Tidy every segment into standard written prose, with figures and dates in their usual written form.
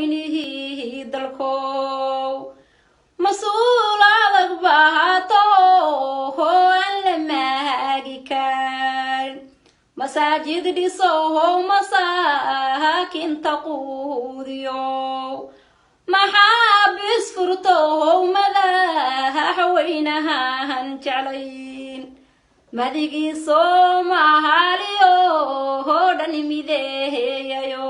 dadweynihi dalkow مسؤول عذق بهاته هو الماجي كان مساجد دي صوه مساكن تقوديو محابس فرطوه مذاح وينها هنجعلين مدقي صوم هاليو دني ميديو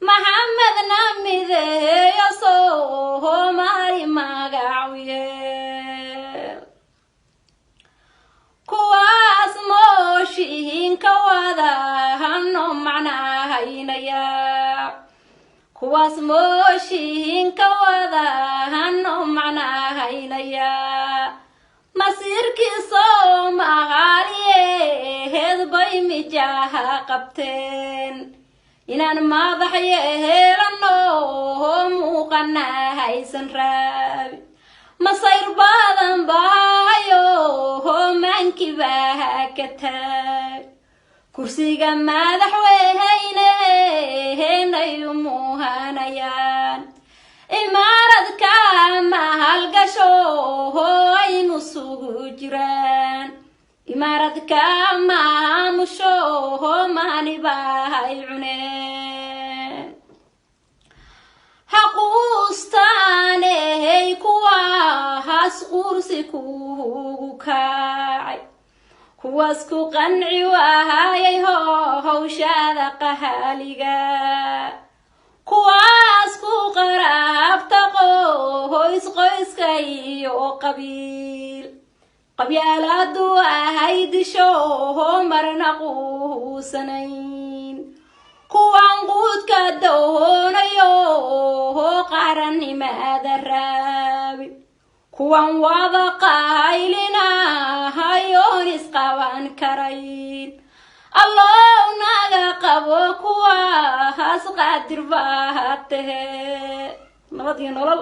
محمد نمده يصوه ماري مقاويه كواس موشين كواذا هنو معنا هينيا كواس موشين كواذا هنو معنا هينيا مسيرك صوم غاليه هذ بي مجاها قبتين inaan madaxyeelano muuqana haysan raabi masayr badan baayo maankiba ka taag kursiga madaxweyne heenayu muuhanayaan imaaradka mahalgasho aynu sugu jiraan imaaradka maamusho maaniba hay cuneen haquustaaney kuwaas qursi kuugu kacay kuwaas ku qanci waayay hawshaada qahaaliga kuwaas ku qaraabta qoyska iyo qabiil qabyaaladu ahayd shoo marna quusanayn kuwan quudka doonayo qarannimada raabi kuwan wada qaylina hayoon isqaban karayn allow naga qabo kuwaas qaadir baa tahe nabad iyo nolol